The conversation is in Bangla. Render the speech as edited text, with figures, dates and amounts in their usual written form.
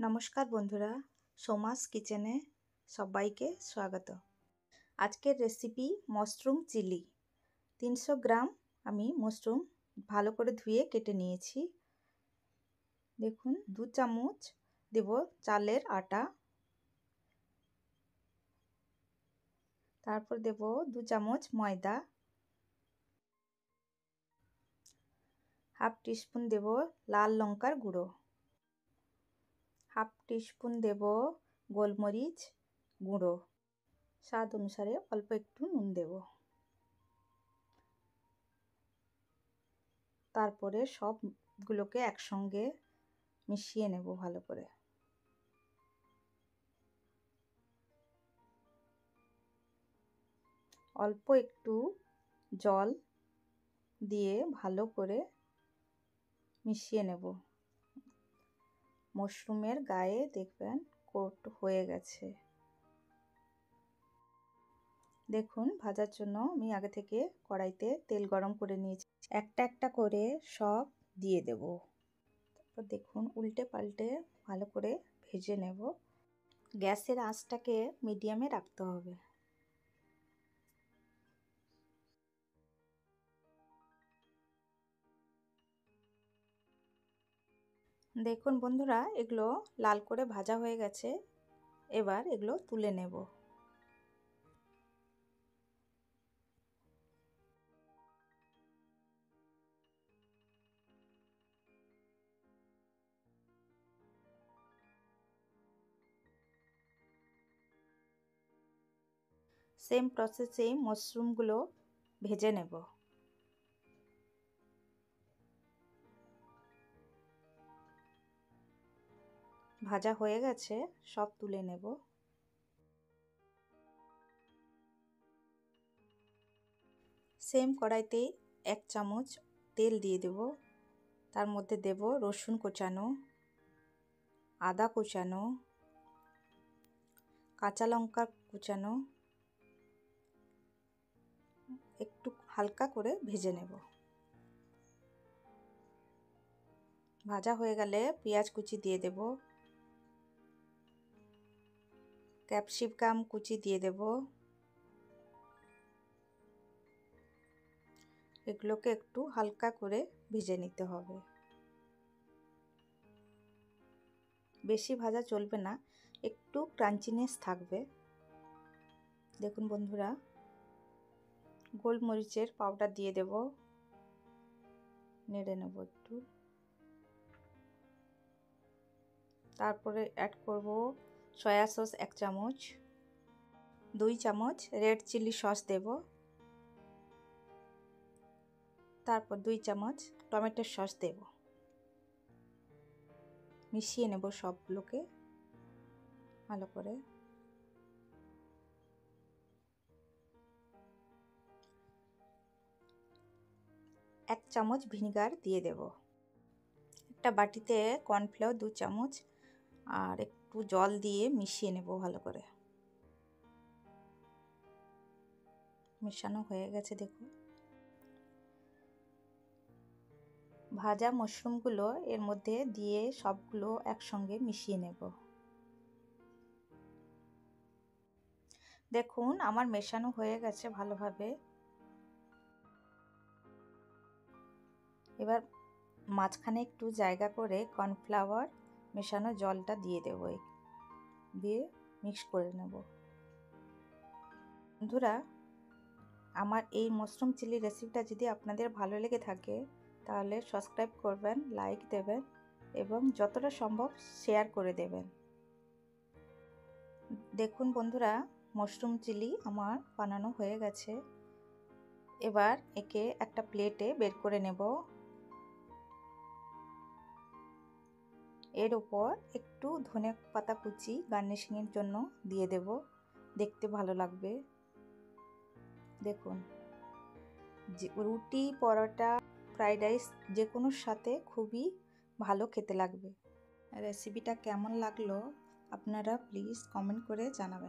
নমস্কার বন্ধুরা, সোমাস কিচেনে সবাইকে স্বাগত। আজকের রেসিপি মাশরুম চিলি। 300 গ্রাম আমি মাশরুম ভালো করে ধুয়ে কেটে নিয়েছি। দেখুন 2 চামচ দেব চালের আটা, তারপর দেব 2 চামচ ময়দা, হাফ টিস্পুন দেব লাল লঙ্কার গুঁড়ো, হাফ টিস্পুন দেব গোলমরিচ গুঁড়ো, স্বাদ অনুসারে অল্প একটু নুন দেব। তারপরে সবগুলোকে একসঙ্গে মিশিয়ে নেব ভালো করে। অল্প একটু জল দিয়ে ভালো করে মিশিয়ে নেব। মাশরুমের গায়ে দেখবেন কোট হয়ে গেছে। দেখুন ভাজার জন্য আমি আগে থেকে কড়াইতে তেল গরম করে নিয়েছি। একটা একটা করে সব দিয়ে দেব। তারপর দেখুন উল্টে পাল্টে ভালো করে ভেজে নেব। গ্যাসের আঁচটাকে মিডিয়ামে রাখতে হবে। দেখুন বন্ধুরা, এগুলো লাল করে ভাজা হয়ে গেছে। এবার এগুলো তুলে নেব। সেম প্রসেসেই মাশরুমগুলো ভেজে নেব। ভাজা হয়ে গেছে, সব তুলে নেব। সেম কড়াইতে 1 চামচ তেল দিয়ে দেব। তার মধ্যে দেব রসুন কোচানো, আদা কোচানো, কাঁচা লঙ্কা কুচানো, একটু হালকা করে ভেজে নেব। ভাজা হয়ে গেলে পেঁয়াজ কুচি দিয়ে দেব, ক্যাপসিকাম কুচি দিয়ে দেব। এগুলোকে একটু হালকা করে ভেজে নিতে হবে। বেশি ভাজা চলবে না, একটু ক্রাঞ্চিনেস থাকবে। দেখুন বন্ধুরা, গোলমরিচের পাউডার দিয়ে দেব, নেড়ে নেব একটু। তারপরে অ্যাড করব সয়া সস 1 চামচ, 2 চামচ রেড চিলি সস দেব, তারপর 2 চামচ টমেটো সস দেব। মিশিয়ে নেব সবগুলোকে ভালো করে। এক চামচ ভিনেগার দিয়ে দেব। একটা বাটিতে কর্নফ্লাওয়ার 2 চামচ আর একটু জল দিয়ে মিশিয়ে নেব ভালো করে। মেশানো হয়ে গেছে দেখুন। ভাজা মাশরুমগুলো এর মধ্যে দিয়ে সবগুলো একসঙ্গে মিশিয়ে নেব। দেখুন আমার মেশানো হয়ে গেছে ভালোভাবে। এবার মাঝখানে একটু জায়গা করে কর্নফ্লাওয়ার মেশানো জলটা দিয়ে দেব, দিয়ে মিক্স করে নেব। বন্ধুরা, আমার এই মাশরুম চিলি রেসিপিটা যদি আপনাদের ভালো লেগে থাকে তাহলে সাবস্ক্রাইব করবেন, লাইক দেবেন এবং যতটা সম্ভব শেয়ার করে দেবেন। দেখুন বন্ধুরা, মাশরুম চিলি আমার বানানো হয়ে গেছে। এবার একে একটা প্লেটে বের করে নেব। এর উপর একটু ধনে পাতা কুচি গার্নিশিংয়ের জন্য দিয়ে দেব, দেখতে ভালো লাগবে। দেখুন, যে রুটি, পরোটা, ফ্রাইড রাইস যে কোনোর সাথে খুবই ভালো খেতে লাগবে। রেসিপিটা কেমন লাগলো আপনারা প্লিজ কমেন্ট করে জানাবেন।